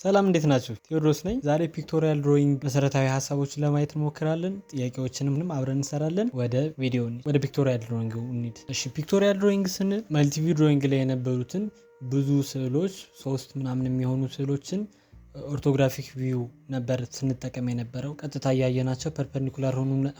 ሰላም እንዴት ናችሁ? ቴዎድሮስ ነኝ። ዛሬ ፒክቶሪያል ድሮይንግ መሰረታዊ ሀሳቦችን ለማየት እንሞክራለን። ጥያቄዎችንም አብረን እንሰራለን። ወደ ፒክቶሪያል ድሮይንግ እንሂድ። እሺ፣ ፒክቶሪያል ድሮይንግ ስንል መልቲቪው ድሮይንግ ላይ የነበሩትን ብዙ ስዕሎች 3 ምናምን የሚሆኑ ስዕሎችን ኦርቶግራፊክ ቪው ነበር ስንጠቀም የነበረው። ቀጥታ እያየናቸው ፐርፐንዲኩላር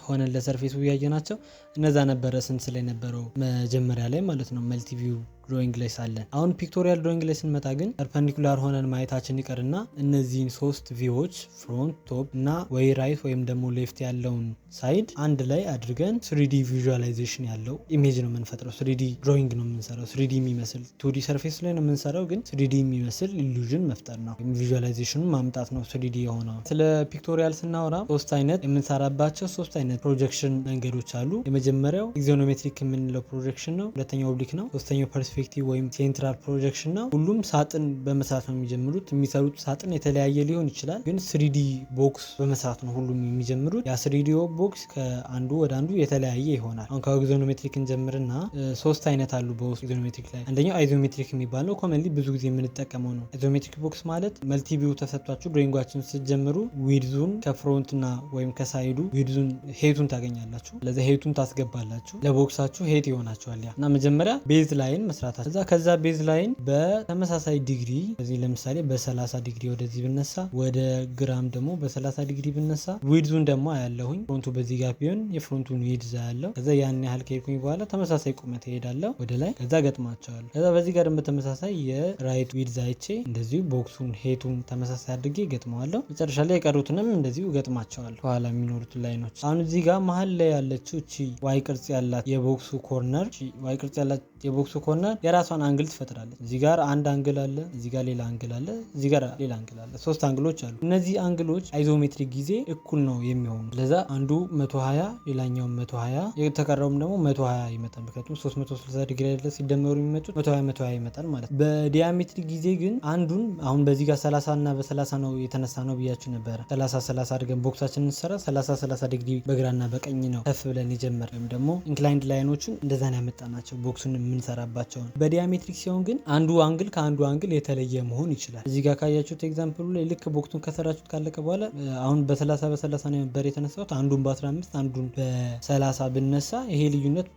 ሆነን ለሰርፌሱ እያየናቸው እነዛ ነበረ ስንስል የነበረው መጀመሪያ ላይ ማለት ነው መልቲቪው ድሮይንግ ላይ ሳለን። አሁን ፒክቶሪያል ድሮይንግ ላይ ስንመጣ ግን ፐርፐንዲኩላር ሆነን ማየታችን ይቀርና እነዚህን 3 ቪዎች ፍሮንት፣ ቶፕ እና ወይ ራይት ወይም ደግሞ ሌፍት ያለውን ሳይድ አንድ ላይ አድርገን 3D ቪዥዋላይዜሽን ያለው ኢሜጅ ነው የምንፈጥረው። 3D ድሮይንግ ነው የምንሰራው። 3D የሚመስል 2D ሰርፌስ ላይ ነው የምንሰራው፣ ግን 3D የሚመስል ኢሉዥን መፍጠር ነው። ቪዥዋላይዜሽኑን ማምጣት ነው 3D የሆነው። ስለ ፒክቶሪያል ስናወራ 3 አይነት የምንሰራባቸው 3 አይነት ፕሮጀክሽን መንገዶች አሉ። የመጀመሪያው ኤግዞኖሜትሪክ የምንለው ፕሮጀክሽን ነው። ሁለተኛው ኦብሊክ ነው። ሶስተኛው ፐርስፔክቲቭ ወይም ሴንትራል ፕሮጀክሽን ነው። ሁሉም ሳጥን በመስራት ነው የሚጀምሩት። የሚሰሩት ሳጥን የተለያየ ሊሆን ይችላል፣ ግን 3D ቦክስ በመስራት ነው ሁሉም የሚጀምሩት። ያ 3D ቦክስ ከአንዱ ወደ አንዱ የተለያየ ይሆናል። አሁን ከኤግዞኖሜትሪክ እንጀምርና 3 አይነት አሉ በውስጥ ኤግዞኖሜትሪክ ላይ። አንደኛው አይዞሜትሪክ የሚባል ነው። ኮመንሊ ብዙ ጊዜ የምንጠቀመው ነው። አይዞሜትሪክ ቦክስ ማለት መልቲቪው ተሰጥቷችሁ ድሮይንጋችን ስትጀምሩ ዊድዙን ከፍሮንትና ወይም ከሳይዱ ዊድዙን ሄቱን ታገኛላችሁ። ለዚህ ሄቱን ታስገባላችሁ። ለቦክሳችሁ ሄት ይሆናችኋል ያ እና መጀመሪያ ቤዝ ላይን መስራታችሁ። ከዛ ቤዝ ላይን በተመሳሳይ ዲግሪ እዚህ ለምሳሌ በ30 ዲግሪ ወደዚህ ብነሳ፣ ወደ ግራም ደግሞ በ30 ዲግሪ ብነሳ ዊድዙን ደግሞ አያለሁኝ። ፍሮንቱ በዚህ ጋር ቢሆን የፍሮንቱን ዊድዝ አያለሁ። ከዛ ያን ያህል ከሄድኩኝ በኋላ ተመሳሳይ ቁመት እሄዳለሁ ወደ ላይ። ከዛ ገጥማቸዋለሁ። ከዛ በዚህ ጋር በተመሳሳይ የራይት ዊድዝ አይቼ እንደዚሁ ቦክሱን ሄቱን ተመሳሳይ አድርጌ ገጥመዋለሁ። መጨረሻ ላይ የቀሩትንም እንደዚሁ ገጥማቸዋለሁ ኋላ የሚኖሩት ላይኖች። አሁን እዚህ ጋር መሀል ላይ ያለችው እቺ ዋይ ቅርጽ ያላት የቦክሱ ኮርነር የቦክሱ ኮርነር የራሷን አንግል ትፈጥራለች። እዚህ ጋር አንድ አንግል አለ፣ እዚህ ጋር ሌላ አንግል አለ፣ እዚህ ጋር ሌላ አንግል አለ። 3 አንግሎች አሉ። እነዚህ አንግሎች አይዞሜትሪክ ጊዜ እኩል ነው የሚሆኑ። ለዛ አንዱ 120 ሌላኛው 120 የተቀረውም ደግሞ 120 ይመጣል። ምክንያቱም 360 ዲግሪ ላይ ሲደመሩ የሚመጡት 120 ይመጣል ማለት ነው። በዲያሜትሪክ ጊዜ ግን አንዱን አሁን በዚህ ጋር 30 እና በ30 ነው የተነሳ ነው ብያችሁ ነበረ። 30 አድርገን ቦክሳችንን እንሰራ 30 ዲግሪ በግራና በቀኝ ነው ከፍ ብለን የጀመር ወይም ደግሞ ኢንክላይንድ ላይኖችን እንደዛ ነው ያመጣናቸው ቦክሱን የምንሰራባቸው። በዲያሜትሪክ ሲሆን ግን አንዱ አንግል ከአንዱ አንግል የተለየ መሆን ይችላል። እዚህ ጋር ካያችሁት ኤግዛምፕሉ ላይ ልክ ቦክሱን ከሰራችሁት ካለቀ በኋላ አሁን በ30 ነው ነበር የተነሳሁት። አንዱን በ15 አንዱን በ30 ብነሳ ይሄ ልዩነት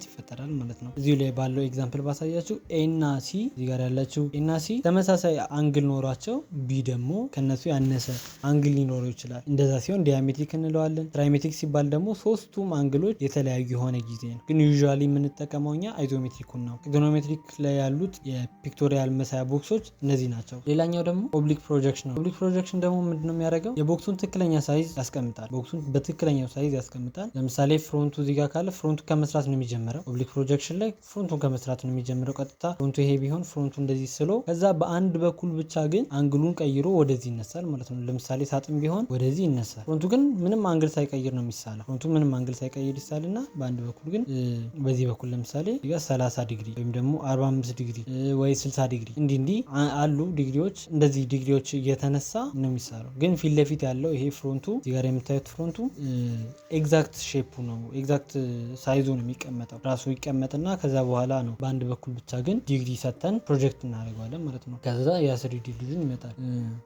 ይፈጠራል ማለት ነው። እዚሁ ላይ ባለው ኤግዛምፕል ባሳያችሁ ኤ እና ሲ እዚህ ጋር ያላችሁ ኤ እና ሲ ተመሳሳይ አንግል ኖሯቸው ቢ ደግሞ ከነሱ ያነሰ አንግል ሊኖረው ይችላል። እንደዛ ሲሆን ዲያሜትሪክ እንለዋለን። ትራይሜትሪክ ሲባል ደግሞ 3ቱም አንግሎች የተለያዩ የሆነ ጊዜ ነው። ግን ዩዥዋሊ የምንጠቀመው እኛ አይዞሜትሪኩን ነው። ኤግዞኖሜትሪክ ላይ ያሉት የፒክቶሪያል መሳያ ቦክሶች እነዚህ ናቸው። ሌላኛው ደግሞ ኦብሊክ ፕሮጀክሽን ነው። ኦብሊክ ፕሮጀክሽን ደግሞ ምንድነው የሚያደርገው? የቦክሱን ትክክለኛ ሳይዝ ያስቀምጣል። ቦክሱን በትክክለኛው ሳይዝ ያስቀምጣል። ለምሳሌ ፍሮንቱ እዚህ ጋር ካለ ፍሮንቱ ከመስራት ነው የሚጀምረው። ኦብሊክ ፕሮጀክሽን ላይ ፍሮንቱን ከመስራት ነው የሚጀምረው። ቀጥታ ፍሮንቱ ይሄ ቢሆን ፍሮንቱ እንደዚህ ስሎ ከዛ በአንድ በኩል ብቻ ግን አንግሉን ቀይሮ ወደዚህ ይነሳል ማለት ነው። ለምሳሌ ሳጥን ቢሆን ወደዚህ ይነሳል። ፍሮንቱ ግን ምንም አንግል ሳይቀይር ነው የሚሳለው። ፍሮንቱ ምንም አንግል ሳይቀይር ይሳልና በአንድ በኩል ግን በዚህ በኩል ለምሳሌ እዚህ ጋር 30 ዲግሪ ወይም ደግሞ 45 ዲግሪ ወይ 60 ዲግሪ እንዲህ አሉ ዲግሪዎች። እንደዚህ ዲግሪዎች እየተነሳ ነው የሚሳለው። ግን ፊት ለፊት ያለው ይሄ ፍሮንቱ እዚህ ጋር የምታዩት ፍሮንቱ ኤግዛክት ሼፑ ነው ኤግዛክት ሳይዙ ነው የሚቀመጠው። ራሱ ይቀመጥና ከዛ በኋላ ነው በአንድ በኩል ብቻ ግን ዲግሪ ሰተን ፕሮጀክት እናደርገዋለን ማለት ነው። ከዛ ያ3D ዲግሪን ይመጣል።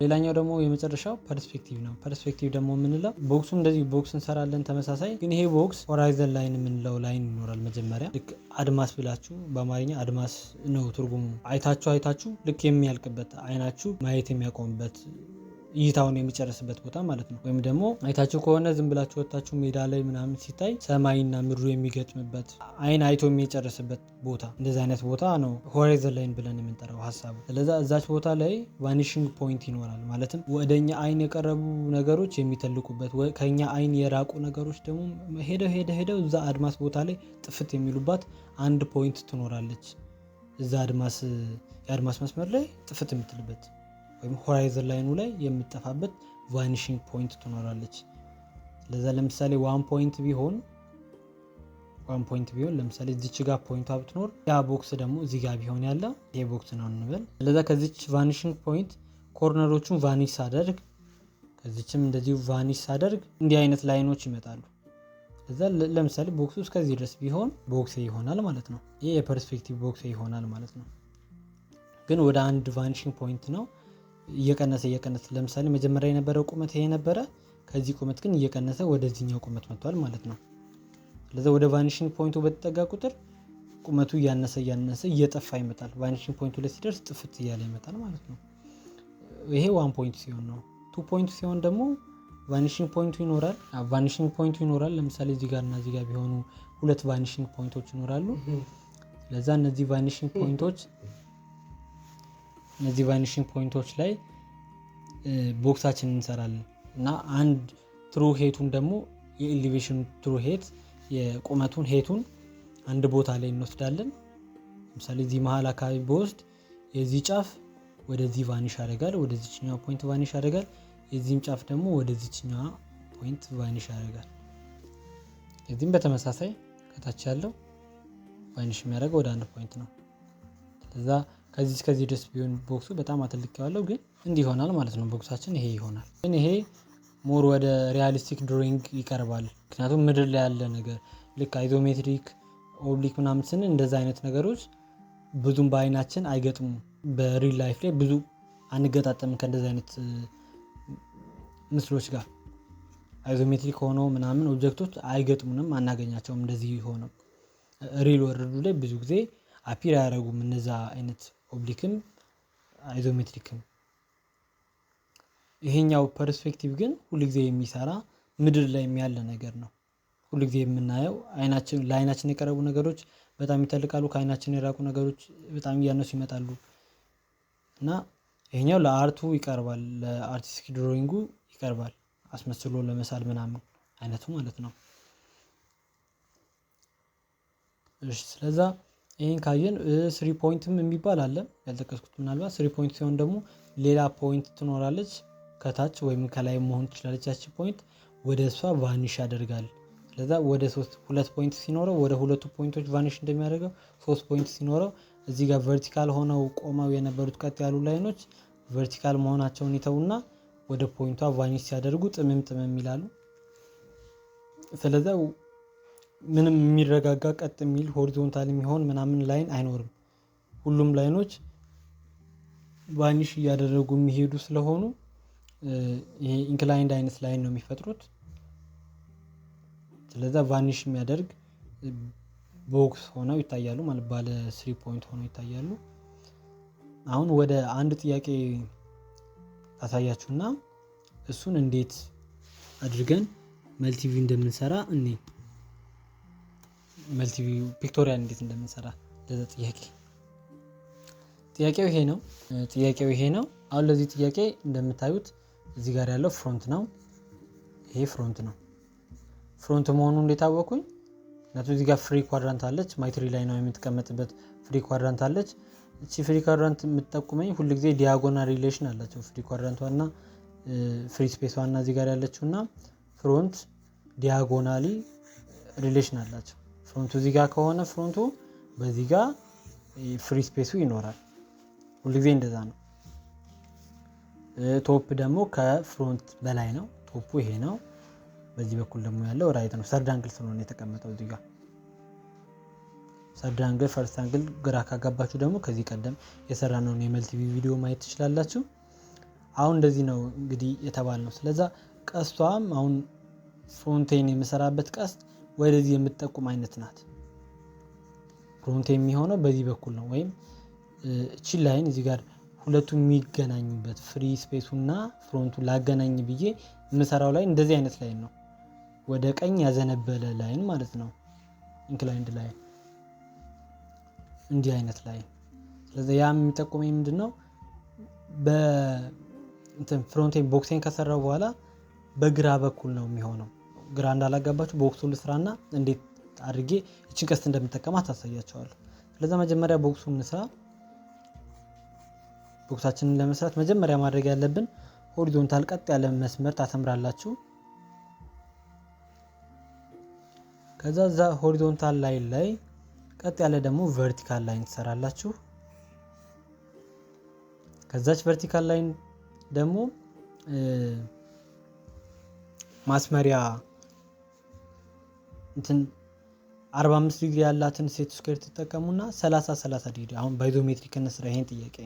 ሌላኛው ደግሞ የመጨረሻው ፐርስፔክቲቭ ነው። ፐርስፔክቲቭ ደግሞ የምንለው ቦክሱ እንደዚህ ቦክስ እንሰራለን ተመሳሳይ፣ ግን ይሄ ቦክስ ሆራይዘን ላይን የምንለው ላይን ይኖራል። መጀመሪያ ልክ አድማስ ብላችሁ በአማርኛ አድማስ ነው ትርጉሙ። አይታችሁ ልክ የሚያልቅበት አይናችሁ ማየት የሚያቆምበት እይታውን የሚጨርስበት ቦታ ማለት ነው። ወይም ደግሞ አይታችሁ ከሆነ ዝም ብላችሁ ወጣችሁ ሜዳ ላይ ምናምን ሲታይ ሰማይና ምድሩ የሚገጥምበት አይን አይቶ የሚጨርስበት ቦታ፣ እንደዚህ አይነት ቦታ ነው ሆራይዘን ላይን ብለን የምንጠራው ሀሳቡ። ስለዛ እዛች ቦታ ላይ ቫኒሽንግ ፖይንት ይኖራል። ማለትም ወደኛ አይን የቀረቡ ነገሮች የሚተልቁበት፣ ከኛ አይን የራቁ ነገሮች ደግሞ ሄደው እዛ አድማስ ቦታ ላይ ጥፍት የሚሉባት አንድ ፖይንት ትኖራለች። እዛ የአድማስ መስመር ላይ ጥፍት የምትልበት ወይም ሆራይዘን ላይኑ ላይ የምትጠፋበት ቫኒሽንግ ፖይንት ትኖራለች። ለዛ ለምሳሌ ዋን ፖይንት ቢሆን ለምሳሌ እዚች ጋር ፖይንቷ ብትኖር ያ ቦክስ ደግሞ እዚህ ጋር ቢሆን ያለ ይሄ ቦክስ ነው እንበል። ለዛ ከዚች ቫኒሽንግ ፖይንት ኮርነሮቹን ቫኒሽ ሳደርግ ከዚችም እንደዚሁ ቫኒሽ ሳደርግ እንዲህ አይነት ላይኖች ይመጣሉ። ለዛ ለምሳሌ ቦክሱ እስከዚህ ድረስ ቢሆን ቦክስ ይሆናል ማለት ነው። ይሄ የፐርስፔክቲቭ ቦክስ ይሆናል ማለት ነው። ግን ወደ አንድ ቫኒሽንግ ፖይንት ነው እየቀነሰ ለምሳሌ መጀመሪያ የነበረው ቁመት ይሄ ነበረ። ከዚህ ቁመት ግን እየቀነሰ ወደዚህኛው ቁመት መጥቷል ማለት ነው። ስለዚህ ወደ ቫኒሽንግ ፖይንቱ በተጠጋ ቁጥር ቁመቱ እያነሰ እየጠፋ ይመጣል። ቫኒሽንግ ፖይንቱ ላይ ሲደርስ ጥፍት እያለ ይመጣል ማለት ነው። ይሄ 1 ፖይንት ሲሆን ነው። 2 ፖይንት ሲሆን ደግሞ ቫኒሽንግ ፖይንቱ ይኖራል። ለምሳሌ እዚህ ጋር እና እዚህ ጋር ቢሆኑ 2 ቫኒሽንግ ፖይንቶች ይኖራሉ። ለዛ እነዚህ ቫኒሽንግ ፖይንቶች ላይ ቦክሳችን እንሰራለን እና አንድ ትሩ ሄቱን ደግሞ የኤሊቬሽን ትሩ ሄት የቁመቱን ሄቱን አንድ ቦታ ላይ እንወስዳለን። ለምሳሌ እዚህ መሀል አካባቢ በወስድ የዚህ ጫፍ ወደዚህ ቫኒሽ ያደርጋል፣ ወደዚህኛው ፖይንት ቫኒሽ ያደርጋል። የዚህም ጫፍ ደግሞ ወደዚህኛው ፖይንት ቫኒሽ ያደርጋል። የዚህም በተመሳሳይ ከታች ያለው ቫኒሽ የሚያደርገው ወደ አንድ ፖይንት ነው። ስለዛ ከዚህ ድረስ ቢሆን ቦክሱ በጣም አትልቅ ያለው ግን እንዲህ ይሆናል ማለት ነው። ቦክሳችን ይሄ ይሆናል። ግን ይሄ ሞር ወደ ሪያሊስቲክ ድሮይንግ ይቀርባል። ምክንያቱም ምድር ላይ ያለ ነገር ልክ አይዞሜትሪክ ኦብሊክ ምናምን ስንል እንደዛ አይነት ነገሮች ብዙም በአይናችን አይገጥሙም። በሪል ላይፍ ላይ ብዙ አንገጣጠምም ከእንደዚህ አይነት ምስሎች ጋር። አይዞሜትሪክ ሆነው ምናምን ኦብጀክቶች አይገጥሙንም፣ አናገኛቸውም። እንደዚህ ሆነው ሪል ወርልዱ ላይ ብዙ ጊዜ አፒር አያደርጉም እነዛ አይነት ኦብሊክም አይዞሜትሪክም። ይሄኛው ፐርስፔክቲቭ ግን ሁልጊዜ የሚሰራ ምድር ላይ ያለ ነገር ነው። ሁልጊዜ የምናየው ለአይናችን የቀረቡ ነገሮች በጣም ይተልቃሉ፣ ከአይናችን የራቁ ነገሮች በጣም እያነሱ ይመጣሉ እና ይሄኛው ለአርቱ ይቀርባል፣ ለአርቲስቲክ ድሮይንጉ ይቀርባል። አስመስሎ ለመሳል ምናምን አይነቱ ማለት ነው። እሺ ስለዛ ይሄን ካየን 3 ፖይንትም የሚባል አለ ያልጠቀስኩት። ምናልባት 3 ፖይንት ሲሆን ደግሞ ሌላ ፖይንት ትኖራለች ከታች ወይም ከላይ መሆን ትችላለች። ያቺ ፖይንት ወደ እሷ ቫኒሽ ያደርጋል። ስለዛ ወደ 2 ፖይንት ሲኖረው ወደ ሁለቱ ፖይንቶች ቫኒሽ እንደሚያደርገው 3 ፖይንት ሲኖረው እዚህ ጋር ቨርቲካል ሆነው ቆመው የነበሩት ቀጥ ያሉ ላይኖች ቨርቲካል መሆናቸውን ይተውና ወደ ፖይንቷ ቫኒሽ ሲያደርጉ ጥምም ይላሉ። ስለዛ ምንም የሚረጋጋ ቀጥ የሚል ሆሪዞንታል የሚሆን ምናምን ላይን አይኖርም። ሁሉም ላይኖች ቫኒሽ እያደረጉ የሚሄዱ ስለሆኑ ይሄ ኢንክላይንድ አይነት ላይን ነው የሚፈጥሩት። ስለዛ ቫኒሽ የሚያደርግ ቦክስ ሆነው ይታያሉ ማለት ባለ 3 ፖይንት ሆነው ይታያሉ። አሁን ወደ አንድ ጥያቄ ታሳያችሁና እሱን እንዴት አድርገን መልቲቪው እንደምንሰራ መልቲቪው ፒክቶሪያል እንዴት እንደምንሰራ ለዛ ጥያቄው ይሄ ነው። አሁን ለዚህ ጥያቄ እንደምታዩት እዚህ ጋር ያለው ፍሮንት ነው። ይሄ ፍሮንት ነው። ፍሮንት መሆኑን እንዴት አወኩኝ? ምክንያቱም እዚህ ጋር ፍሪ ኳድራንት አለች፣ ማይትሪ ላይ ነው የምትቀመጥበት ፍሪ ኳድራንት አለች። እቺ ፍሪ ኳድራንት የምትጠቁመኝ ሁልጊዜ ዲያጎናል ሪሌሽን አላቸው። ፍሪ ኳድራንቷና ፍሪ ስፔስዋና እዚህ ጋር ያለችውና ፍሮንት ዲያጎናሊ ሪሌሽን አላቸው። ፍሮንቱ እዚህ ጋር ከሆነ ፍሮንቱ በዚህ ጋር ፍሪ ስፔሱ ይኖራል። ሁልጊዜ እንደዛ ነው። ቶፕ ደግሞ ከፍሮንት በላይ ነው። ቶፑ ይሄ ነው። በዚህ በኩል ደግሞ ያለው ራይት ነው። ሰርድ አንግል ስለሆነ የተቀመጠው እዚህ ጋር ሰርድ አንግል፣ ፈርስት አንግል ግራ ካጋባችሁ ደግሞ ከዚህ ቀደም የሰራነውን የመልቲቪው ቪዲዮ ማየት ትችላላችሁ። አሁን እንደዚህ ነው እንግዲህ የተባልነው። ስለዛ ቀስቷም አሁን ፍሮንቴን የምሰራበት ቀስት ወደዚህ የምትጠቁም አይነት ናት። ፍሮንቴ የሚሆነው በዚህ በኩል ነው። ወይም እቺ ላይን እዚህ ጋር ሁለቱ የሚገናኙበት ፍሪ ስፔሱና ፍሮንቱ ላገናኝ ብዬ የምሰራው ላይን እንደዚህ አይነት ላይን ነው። ወደ ቀኝ ያዘነበለ ላይን ማለት ነው። ኢንክላይንድ ላይን እንዲህ አይነት ላይን። ስለዚህ ያ የሚጠቁመኝ ምንድነው? ፍሮንቴን ቦክሴን ከሰራው በኋላ በግራ በኩል ነው የሚሆነው። ግራ እንዳላጋባችሁ ቦክሱን ልስራና እንዴት አድርጌ እቺን ቀስት እንደምጠቀማት ታሳያቸዋለሁ። ስለዚህ መጀመሪያ ቦክሱን እንስራ። ቦክሳችንን ለመስራት መጀመሪያ ማድረግ ያለብን ሆሪዞንታል ቀጥ ያለ መስመር ታሰምራላችሁ። ከዛ እዛ ሆሪዞንታል ላይን ላይ ቀጥ ያለ ደግሞ ቨርቲካል ላይን ትሰራላችሁ። ከዛች ቨርቲካል ላይን ደግሞ ማስመሪያ 45 ዲግሪ ያላትን ሴት ስኩዌር ትጠቀሙና 30 ዲግሪ አሁን ባይዞሜትሪክ እንስራ። ይሄን ጥያቄ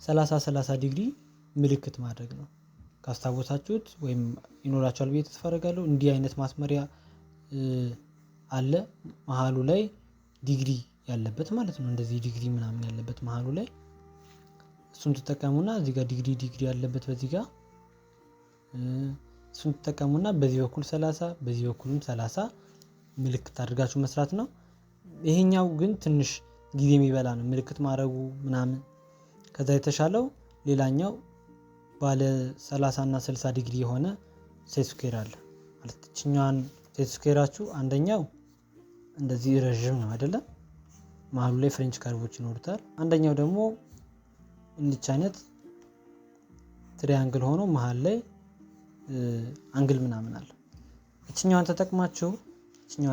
30 ዲግሪ ምልክት ማድረግ ነው። ካስታወሳችሁት ወይም ይኖራችኋል ብዬ ተስፋ አደርጋለሁ። እንዲህ አይነት ማስመሪያ አለ መሃሉ ላይ ዲግሪ ያለበት ማለት ነው። እንደዚህ ዲግሪ ምናምን ያለበት መሃሉ ላይ እሱን ትጠቀሙና እዚህ ጋር ዲግሪ ያለበት በዚህ ጋር እሱን ትጠቀሙና በዚህ በኩል 30 በዚህ በኩልም 30 ምልክት አድርጋችሁ መስራት ነው። ይሄኛው ግን ትንሽ ጊዜ የሚበላ ነው ምልክት ማድረጉ ምናምን። ከዛ የተሻለው ሌላኛው ባለ 30 እና 60 ዲግሪ የሆነ ሴት ስኩዌር አለ ማለት እችኛዋን ሴት ስኩዌራችሁ አንደኛው እንደዚህ ረዥም ነው አይደለም፣ መሃሉ ላይ ፍሬንች ካርቮች ይኖሩታል። አንደኛው ደግሞ እንዲች አይነት ትሪያንግል ሆኖ መሃል ላይ አንግል ምናምን አለ። እችኛዋን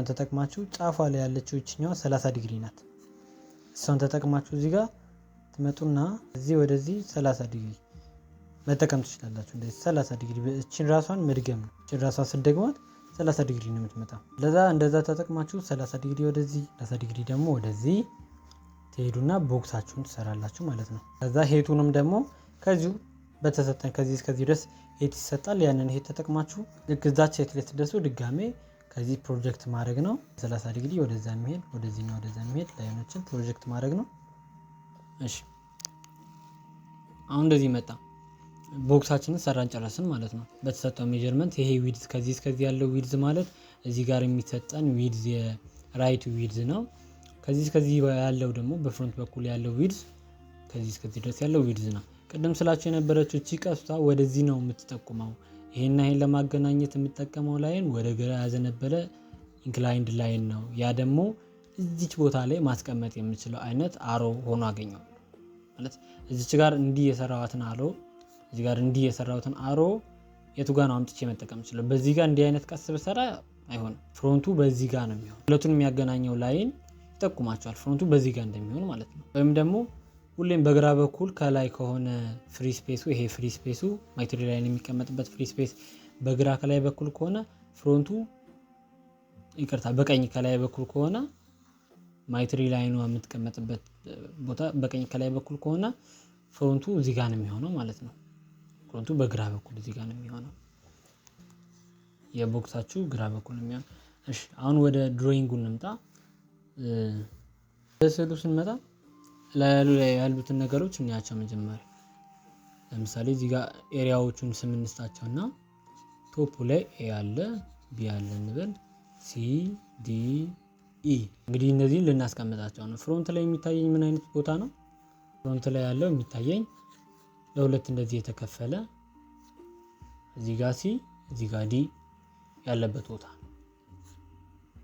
ተጠቅማችሁ ጫፏ ላይ ያለችው እችኛዋ 30 ዲግሪ ናት። እሷን ተጠቅማችሁ እዚህ ጋር ትመጡና እዚህ ወደዚህ 30 ዲግሪ መጠቀም ትችላላችሁ። እንደዚህ 30 ዲግሪ እቺን ራሷን መድገም ነው። እቺን ራሷ ስትደግሟት 30 ዲግሪ ነው የምትመጣው። እንደዛ ተጠቅማችሁ 30 ዲግሪ ወደዚህ 30 ዲግሪ ደግሞ ወደዚህ ትሄዱና ቦክሳችሁን ትሰራላችሁ ማለት ነው። ከዛ ሄቱንም ደግሞ ከዚሁ በተሰጠን ከዚህ እስከዚህ ድረስ ሄት ይሰጣል። ያንን ሄት ተጠቅማችሁ ልክ እዛች ሄት ላይ ስትደርሱ ድጋሜ ከዚህ ፕሮጀክት ማድረግ ነው። 30 ዲግሪ ወደዛ የሚሄድ ወደዚህና ወደዛ የሚሄድ ላይኖችን ፕሮጀክት ማድረግ ነው። እሺ አሁን እንደዚህ መጣ። ቦክሳችንን ሰራን ጨረስን ማለት ነው። በተሰጠው ሜጀርመንት ይሄ ዊድዝ ከዚህ እስከዚህ ያለው ዊድዝ ማለት እዚህ ጋር የሚሰጠን ዊድዝ የራይት ዊድዝ ነው። ከዚህ እስከዚህ ያለው ደግሞ በፍሮንት በኩል ያለው ዊድዝ ከዚህ እስከዚህ ድረስ ያለው ዊድዝ ነው። ቅድም ስላችሁ የነበረችው እቺ ቀስቷ ወደዚህ ነው የምትጠቁመው። ይሄን ለማገናኘት የምጠቀመው ላይን ወደ ግራ ያዘነበለ ኢንክላይንድ ላይን ነው። ያ ደግሞ እዚች ቦታ ላይ ማስቀመጥ የምችለው አይነት አሮ ሆኖ አገኘው ማለት እዚች ጋር እንዲህ የሰራዋትን አሮ የቱ ጋር ነው አምጥቼ መጠቀም ይችላል። በዚህ ጋር እንዲህ አይነት ቀስ በሰራ አይሆንም። ፍሮንቱ በዚህ ጋር ነው የሚሆነው። ሁለቱን የሚያገናኘው ላይን ይጠቁማቸዋል። ፍሮንቱ በዚህ ጋር እንደሚሆን ማለት ነው። ወይም ደግሞ ሁሌም በግራ በኩል ከላይ ከሆነ ፍሪ ስፔሱ ይሄ ፍሪ ስፔሱ ማቴሪያል ላይን የሚቀመጥበት ፍሪ ስፔስ በግራ ከላይ በኩል ከሆነ ፍሮንቱ በቀኝ ከላይ በኩል ከሆነ ማቴሪያል ላይኑ የምትቀመጥበት ቦታ በቀኝ ከላይ በኩል ከሆነ ፍሮንቱ እዚህ ጋር ነው የሚሆነው ማለት ነው። ፍሮንቱ በግራ በኩል እዚህ ጋር ነው የሚሆነው። የቦክሳችሁ ግራ በኩል ነው የሚሆነው። እሺ አሁን ወደ ድሮይንጉ እንምጣ። ለስዕሉ ስንመጣ ላይ ያሉትን ነገሮች እንያቸው መጀመሪያ። ለምሳሌ እዚህ ጋር ኤሪያዎቹን ስም እንስጣቸውና ቶፑ ላይ ኤ አለ ቢ አለ እንበል ሲ ዲ ኢ። እንግዲህ እነዚህን ልናስቀምጣቸው ነው። ፍሮንት ላይ የሚታየኝ ምን አይነት ቦታ ነው? ፍሮንት ላይ ያለው የሚታየኝ ለሁለት እንደዚህ የተከፈለ እዚህ ጋር ሲ እዚህ ጋር ዲ ያለበት ቦታ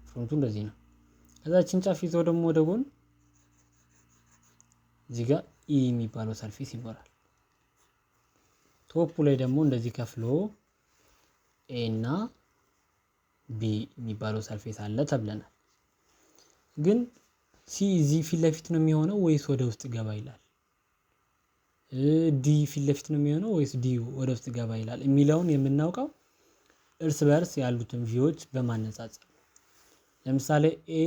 ፍሮንቱ እንደዚህ ነው። ከዛችን ጫፍ ይዞ ደግሞ ወደ ጎን እዚህ ጋር ኢ የሚባለው ሰርፌስ ይኖራል። ቶፑ ላይ ደግሞ እንደዚህ ከፍሎ ኤ እና ቢ የሚባለው ሰርፌስ አለ ተብለናል። ግን ሲ እዚህ ፊት ለፊት ነው የሚሆነው ወይስ ወደ ውስጥ ገባ ይላል? ዲ ፊት ለፊት ነው የሚሆነው ወይስ ዲ ወደ ውስጥ ገባ ይላል የሚለውን የምናውቀው እርስ በርስ ያሉትን ቪዎች በማነጻጸር። ለምሳሌ ኤ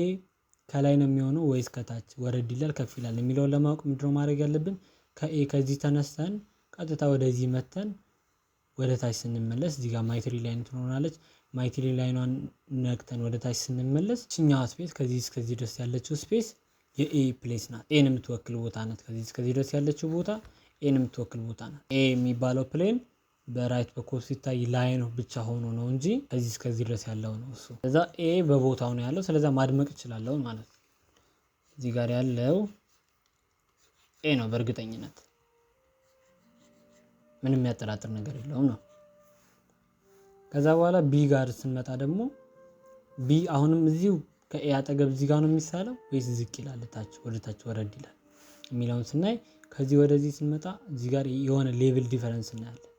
ከላይ ነው የሚሆነው ወይስ ከታች ወረድ ይላል ከፍ ይላል የሚለውን ለማወቅ ምንድነው ማድረግ ያለብን? ከኤ ከዚህ ተነስተን ቀጥታ ወደዚህ መተን ወደ ታች ስንመለስ እዚህ ጋር ማቴሪያል ላይን ትሆናለች። ማቴሪያል ላይኗን ነክተን ወደ ታች ስንመለስ እቺኛዋ ስፔስ ከዚህ እስከዚህ ድረስ ያለችው ስፔስ የኤ ፕሌስ ናት። ኤን የምትወክል ቦታ ናት። ከዚህ እስከዚህ ድረስ ያለችው ቦታ ኤን የምትወክል ቦታ ናት። ኤ የሚባለው ፕሌን በራይት በኩል ሲታይ ላይን ብቻ ሆኖ ነው እንጂ ከዚህ እስከዚህ ድረስ ያለው ነው እሱ። ስለዛ ኤ በቦታው ነው ያለው። ስለዛ ማድመቅ እችላለሁ ማለት ነው። እዚህ ጋር ያለው ኤ ነው በእርግጠኝነት ምንም የሚያጠራጥር ነገር የለውም ነው። ከዛ በኋላ ቢ ጋር ስንመጣ ደግሞ ቢ አሁንም እዚሁ ከኤ አጠገብ እዚህ ጋር ነው የሚሳለው ወይስ ዝቅ ይላል ታች ወደ ታች ወረድ ይላል የሚለውን ስናይ ከዚህ ወደዚህ ስንመጣ እዚህ ጋር የሆነ ሌቭል ዲፈረንስ እናያለን።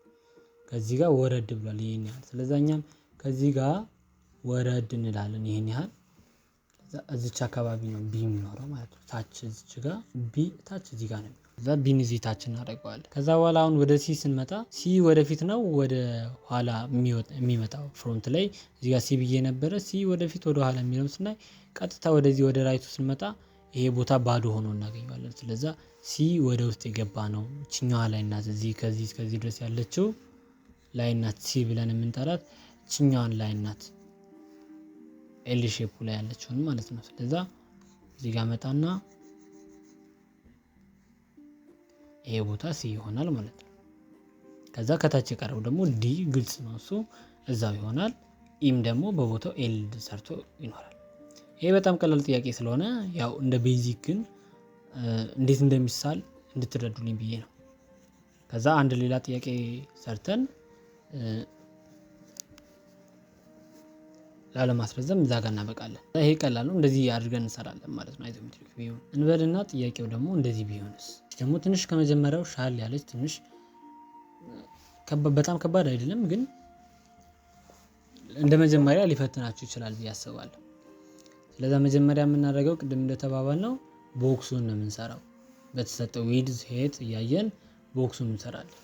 ከዚህ ጋር ወረድ ብሏል ይሄን ያህል። ስለዚህ እኛም ከዚህ ጋር ወረድ እንላለን ይሄን ያህል። እዚች አካባቢ ነው ቢ የሚኖረው ማለት ነው። ታች እዚች ጋር ቢ ታች እዚህ ጋር ነው። ከዛ ቢን እዚህ ታች እናደርገዋለን። ከዛ በኋላ አሁን ወደ ሲ ስንመጣ ሲ ወደፊት ነው ወደ ኋላ የሚመጣው? ፍሮንት ላይ እዚህ ጋር ሲ ብዬ ነበረ። ሲ ወደፊት ወደ ኋላ የሚለው ስናይ ቀጥታ ወደዚህ ወደ ራይቱ ስንመጣ ይሄ ቦታ ባዶ ሆኖ እናገኘዋለን። ስለዛ ሲ ወደ ውስጥ የገባ ነው። እችኛዋ ላይን ናት። እዚህ ከዚህ እስከዚህ ድረስ ያለችው ላይን ናት ሲ ብለን የምንጠራት እችኛዋን ላይን ናት። ኤል ሼፑ ላይ ያለችውን ማለት ነው። ስለዛ እዚህ ጋር መጣና ይሄ ቦታ ሲ ይሆናል ማለት ነው። ከዛ ከታች የቀረው ደግሞ ዲ ግልጽ ነው፣ እሱ እዛው ይሆናል። ኢም ደግሞ በቦታው ኤል ሰርቶ ይኖራል። ይሄ በጣም ቀላል ጥያቄ ስለሆነ ያው እንደ ቤዚክ ግን እንዴት እንደሚሳል እንድትረዱልኝ ብዬ ነው። ከዛ አንድ ሌላ ጥያቄ ሰርተን ላለማስረዘም እዛ ጋር እናበቃለን። ይሄ ቀላል ነው፣ እንደዚህ አድርገን እንሰራለን ማለት ነው። አይዞሜትሪክ ቢሆን እንበልና ጥያቄው ደግሞ እንደዚህ ቢሆንስ? ደግሞ ትንሽ ከመጀመሪያው ሻል ያለች ትንሽ በጣም ከባድ አይደለም፣ ግን እንደ መጀመሪያ ሊፈትናችሁ ይችላል ብዬ አስባለሁ። ስለዛ መጀመሪያ የምናደርገው ቅድም እንደተባባል ነው ቦክሱን ነው የምንሰራው። በተሰጠው ዊድዝ ሄት እያየን ቦክሱን እንሰራለን።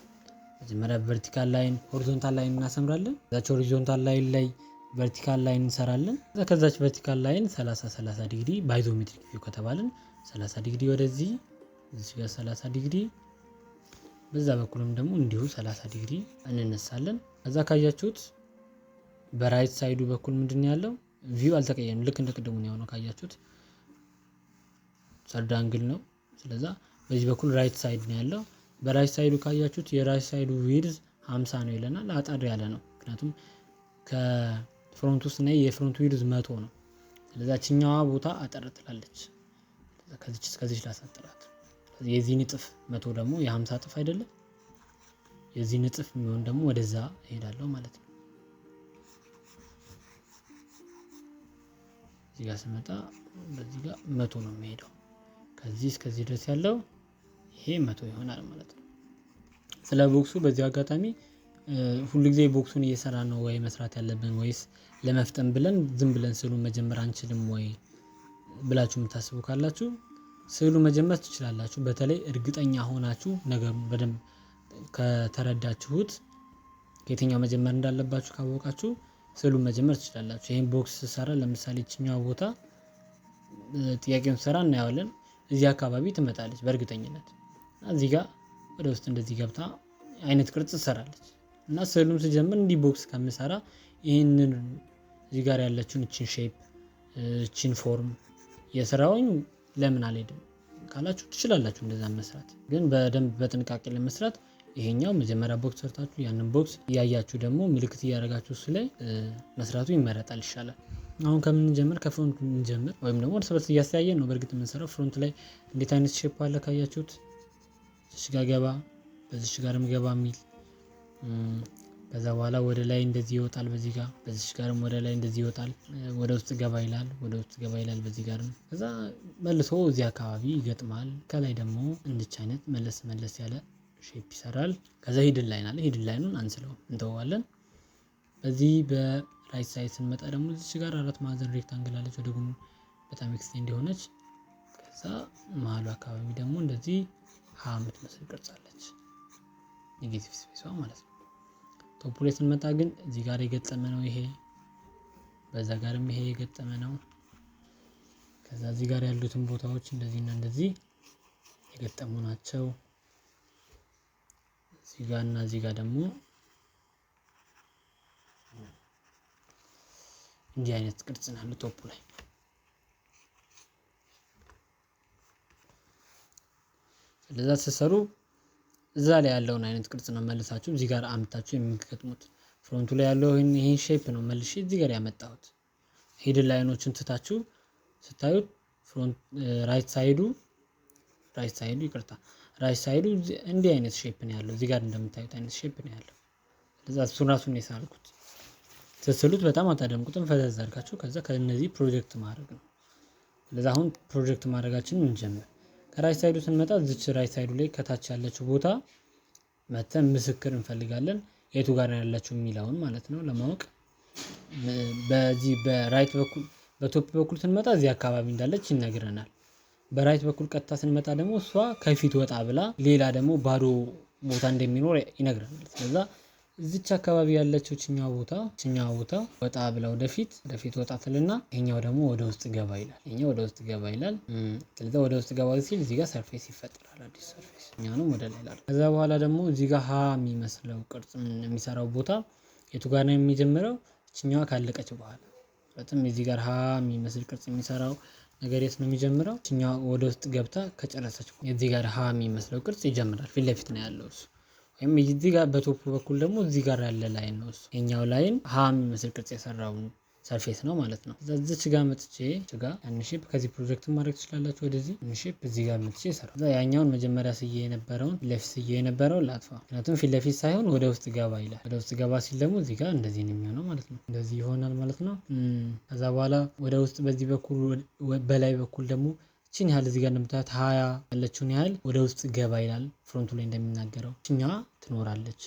መጀመሪያ ቨርቲካል ላይን ሆሪዞንታል ላይን እናሰምራለን። ከዛች ሆሪዞንታል ላይን ላይ ቨርቲካል ላይን እንሰራለን። ከዛች ቨርቲካል ላይን 30 ዲግሪ በአይዞሜትሪክ ቪው ከተባለን 30 ዲግሪ ወደዚህ፣ እዚህ ጋር 30 ዲግሪ፣ በዛ በኩልም ደግሞ እንዲሁ 30 ዲግሪ እንነሳለን። ከዛ ካያችሁት በራይት ሳይዱ በኩል ምንድነው ያለው? ቪው አልተቀየረም። ልክ እንደ ቅድሙ ነው የሆነው። ካያችሁት ሰርድ አንግል ነው። ስለዛ በዚህ በኩል ራይት ሳይድ ነው ያለው። በራይት ሳይዱ ካያችሁት የራይት ሳይዱ ዊድዝ 50 ነው ይለናል። አጠር ያለ ነው፣ ምክንያቱም ከፍሮንት ውስጥ ነው የፍሮንት ዊድዝ 100 ነው። ስለዛ ችኛዋ ቦታ አጠር ትላለች። ከዚች እስከዚች ላሳጥራት። የዚህ ንጥፍ 100 ደግሞ የ50 እጥፍ አይደለም። የዚህ ንጥፍ የሚሆን ደግሞ ወደዛ እሄዳለሁ ማለት ነው። እዚህ ጋር ስመጣ በዚህ ጋር 100 ነው የሚሄደው። ከዚህ እስከዚህ ድረስ ያለው ይሄ 100 ይሆናል ማለት ነው። ስለ ቦክሱ በዚህ አጋጣሚ ሁሉ ጊዜ ቦክሱን እየሰራ ነው ወይ መስራት ያለብን ወይስ ለመፍጠን ብለን ዝም ብለን ስዕሉን መጀመር አንችልም ወይ ብላችሁ የምታስቡ ካላችሁ ስዕሉ መጀመር ትችላላችሁ። በተለይ እርግጠኛ ሆናችሁ ነገሩን በደንብ ከተረዳችሁት፣ ከየትኛው መጀመር እንዳለባችሁ ካወቃችሁ ስዕሉን መጀመር ትችላላችሁ። ይሄን ቦክስ ሰራ ለምሳሌ እችኛው ቦታ ጥያቄውን ሰራ እናያለን። እዚህ አካባቢ ትመጣለች በእርግጠኝነት። እዚህ ጋር ወደ ውስጥ እንደዚህ ገብታ አይነት ቅርጽ ትሰራለች እና ስዕሉን ስጀምር እንዲህ ቦክስ ከምሰራ ይሄንን እዚህ ጋር ያለችውን እቺን ሼፕ እቺን ፎርም የሰራውኝ ለምን አልሄድም ካላችሁ ትችላላችሁ እንደዛ መስራት። ግን በደንብ በጥንቃቄ ለመስራት ይሄኛው መጀመሪያ ቦክስ ሰርታችሁ ያንን ቦክስ እያያችሁ ደግሞ ምልክት እያደረጋችሁ እሱ ላይ መስራቱ ይመረጣል፣ ይሻላል። አሁን ከምንጀምር ከፍሮንት እንጀምር፣ ወይም ደግሞ እርስ በርስ እያስተያየን ነው። በእርግጥ የምንሰራው ፍሮንት ላይ እንዴት አይነት ሼፕ አለ ካያችሁት፣ እዚህ ጋር ገባ፣ በዚህ ጋርም ገባ የሚል ከዛ በኋላ ወደ ላይ እንደዚህ ይወጣል፣ በዚህ ጋር በዚህ ጋርም ወደ ላይ እንደዚህ ይወጣል፣ ወደ ውስጥ ገባ ይላል፣ ወደ ውስጥ ገባ ይላል በዚህ ጋርም። ከዛ መልሶ እዚህ አካባቢ ይገጥማል። ከላይ ደግሞ እንድች አይነት መለስ ያለ ሼፕ ይሰራል። ከዛ ሂድን ላይን አለ። ሂድን ላይኑን አንስለው እንተዋለን። በዚህ በራይት ሳይድ ስንመጣ ደግሞ እዚህ ጋር 4 ማዕዘን ሬክታንግል አለች፣ ወደ ጎን በጣም ኤክስቴንድ የሆነች። ከዛ መሀሉ አካባቢ ደግሞ እንደዚህ የምትመስል ቅርጽ አለች፣ ኔጌቲቭ ስፔሷ ማለት ነው። ቶፕ ላይ ስንመጣ ግን እዚህ ጋር የገጠመ ነው ይሄ፣ በዛ ጋርም ይሄ የገጠመ ነው። ከዛ እዚህ ጋር ያሉትን ቦታዎች እንደዚህና እንደዚህ የገጠሙ ናቸው። እዚህ ጋር እና እዚህ ጋር ደግሞ እንዲህ አይነት ቅርጽ ነው ያለው ቶፑ ላይ። ስለዛ ስትሰሩ እዛ ላይ ያለውን አይነት ቅርጽ ነው መልሳችሁ እዚህ ጋር አምጣችሁ የሚገጥሙት። ፍሮንቱ ላይ ያለው ይሄን ሼፕ ነው መልሼ እዚህ ጋር ያመጣሁት። ሂድን ላይኖችን ትታችሁ ስታዩት ፍሮንት ራይት ሳይዱ እንዲህ አይነት ሼፕ ነው ያለው። እዚህ ጋር እንደምታዩት አይነት ሼፕ ነው ያለው። ስለዛ እሱን ራሱን የሳልኩት። ስትስሉት በጣም አታደምቁትም፣ ፈዘዝ አድርጋችሁ ከዛ ከነዚህ ፕሮጀክት ማድረግ ነው። ስለዛ አሁን ፕሮጀክት ማድረጋችንን እንጀምር። ከራይት ሳይዱ ስንመጣ እዚች ራይት ሳይዱ ላይ ከታች ያለችው ቦታ መተን ምስክር እንፈልጋለን። የቱ ጋር ያለችው የሚለውን ማለት ነው ለማወቅ። በዚህ በራይት በኩል በቶፕ በኩል ስንመጣ እዚህ አካባቢ እንዳለች ይነግረናል። በራይት በኩል ቀጥታ ስንመጣ ደግሞ እሷ ከፊት ወጣ ብላ ሌላ ደግሞ ባዶ ቦታ እንደሚኖር ይነግረናል። ስለዛ እዚች አካባቢ ያለችው ችኛው ቦታ ወጣ ብላ ወደፊት ወጣ ትልና ይሄኛው ደግሞ ወደ ውስጥ ገባ ይላል። ይሄኛው ወደ ውስጥ ገባ ይላል። ስለዚህ ወደ ውስጥ ገባ ሲል እዚህ ጋር ሰርፌስ ይፈጠራል፣ አዲስ ሰርፌስ። እኛንም ወደ ላይ ላል። ከዛ በኋላ ደግሞ እዚህ ጋር ሀ የሚመስለው ቅርጽ የሚሰራው ቦታ የቱ ጋር ነው የሚጀምረው? ችኛዋ ካለቀች በኋላ። ስለዚህ እዚህ ጋር ሀ የሚመስል ቅርጽ የሚሰራው ነገር የት ነው የሚጀምረው? ችኛዋ ወደ ውስጥ ገብታ ከጨረሰች እዚህ ጋር ሀ የሚመስለው ቅርጽ ይጀምራል። ፊት ለፊት ነው ያለው እሱ። ወይም እዚህ ጋር በቶፕ በኩል ደግሞ እዚህ ጋር ያለ ላይን ነው እሱ። የኛው ላይን ሀ የሚመስል ቅርጽ የሰራው ሰርፌስ ነው ማለት ነው። እዚች ጋር መጥቼ ያን ሼፕ ከዚህ ፕሮጀክት ማድረግ ትችላላችሁ። ወደዚህ ሼፕ እዚህ ጋር መጥቼ እሰራለሁ። ከዛ ያኛውን መጀመሪያ ስዬ የነበረውን ላጥፋ። ምክንያቱም ፊት ለፊት ሳይሆን ወደ ውስጥ ገባ ይላል። ወደ ውስጥ ገባ ሲል ደግሞ እዚህ ጋር እንደዚህ ነው የሚሆነው ማለት ነው። እንደዚህ ይሆናል ማለት ነው። ከዛ በኋላ ወደ ውስጥ በዚህ በኩል በላይ በኩል ደግሞ እቺን ያህል እዚህ ጋር እንደምታዩት 20 ያለችውን ያህል ወደ ውስጥ ገባ ይላል። ፍሮንቱ ላይ እንደሚናገረው እቺኛዋ ትኖራለች።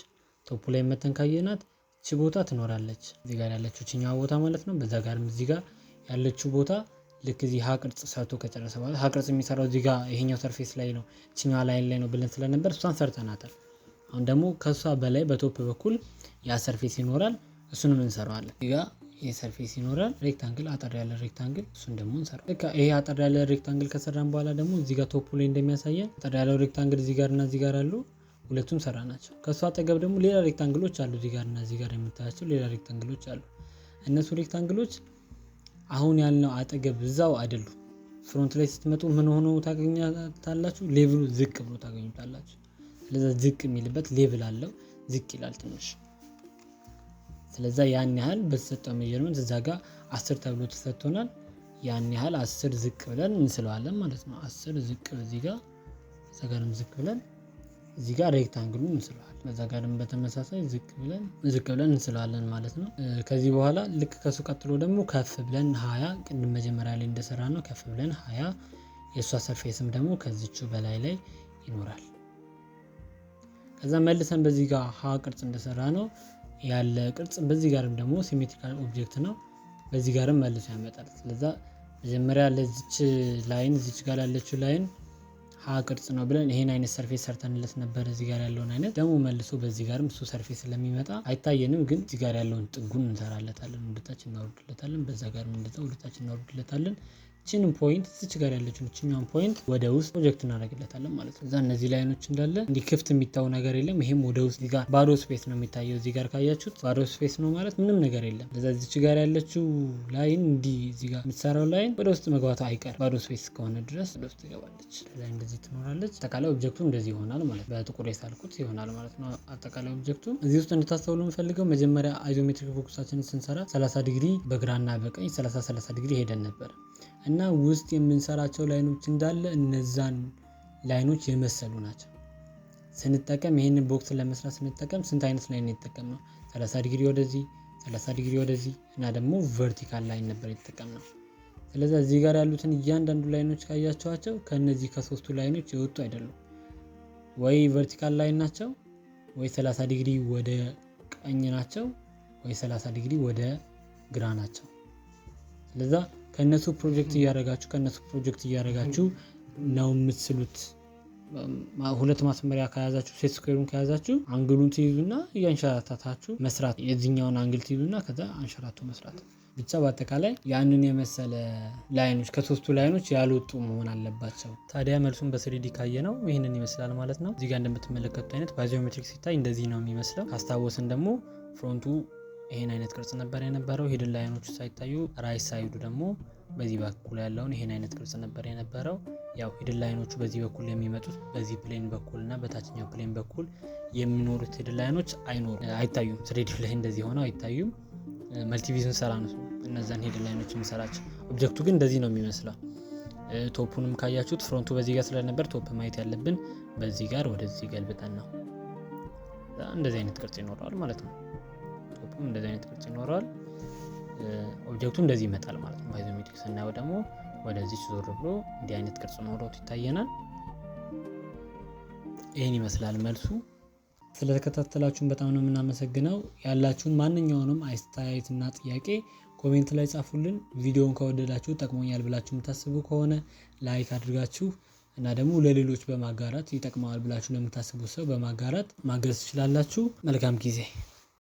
ቶፑ ላይ መተን ካየናት እቺ ቦታ ትኖራለች። እዚህ ጋር ያለችው እቺኛዋ ቦታ ማለት ነው። በዛ ጋርም እዚህ ጋር ያለችው ቦታ ልክ እዚህ ሀ ቅርጽ ሰርቶ ከጨረሰ በኋላ ሀ ቅርጽ የሚሰራው እዚህ ጋር ይሄኛው ሰርፌስ ላይ ነው፣ እቺኛዋ ላይን ላይ ነው ብለን ስለነበር እሷን ሰርተናታል። አሁን ደግሞ ከሷ በላይ በቶፕ በኩል ያ ሰርፌስ ይኖራል። እሱንም እንሰራዋለን። እዚህ ጋር ይሄ ሰርፌስ ይኖራል። ሬክታንግል፣ አጠር ያለ ሬክታንግል፣ እሱን ደግሞ እንሰራው። ልክ ይሄ አጠር ያለ ሬክታንግል ከሰራን በኋላ ደግሞ እዚህ ጋር ቶፑ ላይ እንደሚያሳየን አጠር ያለው ሬክታንግል እዚህ ጋር እና እዚህ ጋር አሉ። ሁለቱም ሰራ ናቸው። ከሷ አጠገብ ደግሞ ሌላ ሬክታንግሎች አሉ። እዚህ ጋር እና እዚህ ጋር የምታያቸው ሌላ ሬክታንግሎች አሉ። እነሱ ሬክታንግሎች አሁን ያልነው አጠገብ እዛው አይደሉም። ፍሮንት ላይ ስትመጡ ምን ሆኖ ታገኙታላችሁ? ሌቭሉ ዝቅ ብሎ ታገኙታላችሁ። ስለዚህ ዝቅ የሚልበት ሌቭል አለው። ዝቅ ይላል ትንሽ። ስለዚህ ያን ያህል በተሰጠው ሜጀርመንት እዛ ጋር 10 ተብሎ ተሰጥቶናል። ያን ያህል 10 ዝቅ ብለን እንስለዋለን ማለት ነው። 10 ዝቅ እዚህ ጋር እዛ ጋርም ዝቅ ብለን እዚህ ጋር ሬክታንግሉን እንስለዋለን። በዛ ጋርም በተመሳሳይ ዝቅ ብለን እንስለዋለን ማለት ነው። ከዚህ በኋላ ልክ ከሱ ቀጥሎ ደግሞ ከፍ ብለን 20 ቅድም መጀመሪያ ላይ እንደሰራ ነው። ከፍ ብለን 20 የእሷ ሰርፌስም ደግሞ ከዚቹ በላይ ላይ ይኖራል። ከዛ መልሰን በዚህ ጋር ሀ ቅርጽ እንደሰራ ነው ያለ ቅርጽ በዚህ ጋርም ደግሞ ሲሜትሪካል ኦብጀክት ነው። በዚህ ጋርም መልሶ ያመጣል። ስለዛ መጀመሪያ ለዚች ላይን እዚች ጋር ያለችው ላይን ሀ ቅርጽ ነው ብለን ይሄን አይነት ሰርፌስ ሰርተንለት ነበር። እዚህ ጋር ያለውን አይነት ደግሞ መልሶ በዚህ ጋርም እሱ ሰርፌስ ስለሚመጣ አይታየንም፣ ግን እዚህ ጋር ያለውን ጥጉን እንሰራለታለን። ወደታችን እናወርድለታለን። በዛ ጋርም እንደዛው ወደታችን እናወርድለታለን። እቺንም ፖይንት እዚች ጋር ያለችውን እቺኛውን ፖይንት ወደ ውስጥ ፕሮጀክት እናደርግለታለን ማለት ነው። እዛ እነዚህ ላይኖች እንዳለ እንዲህ ክፍት የሚታው ነገር የለም። ይሄም ወደ ውስጥ እዚህ ጋር ባዶ ስፔስ ነው የሚታየው። እዚህ ጋር ካያችሁት ባዶ ስፔስ ነው ማለት ምንም ነገር የለም። ለዛ እዚች ጋር ያለችው ላይን እንዲህ እዚህ ጋር የምትሰራው ላይን ወደ ውስጥ መግባቷ አይቀር ባዶ ስፔስ ከሆነ ድረስ ወደ ውስጥ ትገባለች። ላይ እንደዚህ ትኖራለች። አጠቃላይ ኦብጀክቱ እንደዚህ ይሆናል ማለት በጥቁር የሳልኩት ይሆናል ማለት ነው። አጠቃላይ ኦብጀክቱ እዚህ ውስጥ እንድታስተውሉ የምፈልገው መጀመሪያ አይዞሜትሪክ ፎከሳችንን ስንሰራ 30 ዲግሪ በግራና በቀኝ 30 ዲግሪ ሄደን ነበር እና ውስጥ የምንሰራቸው ላይኖች እንዳለ እነዛን ላይኖች የመሰሉ ናቸው። ስንጠቀም ይሄንን ቦክስ ለመስራት ስንጠቀም ስንት አይነት ላይን የተጠቀምነው? 30 ዲግሪ ወደዚህ፣ 30 ዲግሪ ወደዚህ እና ደግሞ ቨርቲካል ላይን ነበር የተጠቀምነው። ስለዚህ እዚህ ጋር ያሉትን እያንዳንዱ ላይኖች ካያቸዋቸው ከነዚህ ከሶስቱ ላይኖች የወጡ አይደሉም። ወይ ቨርቲካል ላይን ናቸው፣ ወይ 30 ዲግሪ ወደ ቀኝ ናቸው፣ ወይ 30 ዲግሪ ወደ ግራ ናቸው። ስለዚህ ከነሱ ፕሮጀክት እያደረጋችሁ ነው የምትስሉት። ሁለት ማስመሪያ ከያዛችሁ ሴት ስኩዌሩን ከያዛችሁ አንግሉን ትይዙና እያንሸራታታችሁ መስራት። የዚህኛውን አንግል ትይዙና ከዛ አንሸራቶ መስራት። ብቻ በአጠቃላይ ያንን የመሰለ ላይኖች ከሶስቱ ላይኖች ያልወጡ መሆን አለባቸው። ታዲያ መልሱን በስሪዲ ካየ ነው ይህንን ይመስላል ማለት ነው። እዚህ ጋር እንደምትመለከቱት አይነት ባይዞሜትሪክ ሲታይ እንደዚህ ነው የሚመስለው። ካስታወስን ደግሞ ፍሮንቱ ይሄን አይነት ቅርጽ ነበር የነበረው። ሂድን ላይኖቹ ሳይታዩ ራይት ሳይዱ ደግሞ በዚህ በኩል ያለውን ይሄን አይነት ቅርጽ ነበር የነበረው። ያው ሂድን ላይኖቹ በዚህ በኩል የሚመጡት በዚህ ፕሌን በኩል እና በታችኛው ፕሌን በኩል የሚኖሩት ሂድን ላይኖች አይታዩም። ስሪዲ ላይ እንደዚህ ሆነው አይታዩም። መልቲቪዥን ሰራ ነው እነዛን ሂድን ላይኖች የሚሰራቸው። ኦብጀክቱ ግን እንደዚህ ነው የሚመስለው። ቶፑንም ካያችሁት ፍሮንቱ በዚህ ጋር ስለነበር ቶፕ ማየት ያለብን በዚህ ጋር ወደዚህ ገልብጠን ነው። እንደዚህ አይነት ቅርጽ ይኖረዋል ማለት ነው። ቶፑም እንደዚህ አይነት ቅርጽ ይኖረዋል። ኦብጀክቱ እንደዚህ ይመጣል ማለት ነው። ባይዞሜትሪክ ስናየው ደግሞ ወደዚህ ዞር ብሎ እንዲህ አይነት ቅርጽ ኖሮት ይታየናል። ይህን ይመስላል መልሱ። ስለተከታተላችሁን በጣም ነው የምናመሰግነው። ያላችሁን ማንኛውንም አስተያየትና ጥያቄ ኮሜንት ላይ ጻፉልን። ቪዲዮውን ከወደዳችሁ ጠቅሞኛል ብላችሁ የምታስቡ ከሆነ ላይክ አድርጋችሁ እና ደግሞ ለሌሎች በማጋራት ይጠቅመዋል ብላችሁ ለምታስቡ ሰው በማጋራት ማገዝ ትችላላችሁ። መልካም ጊዜ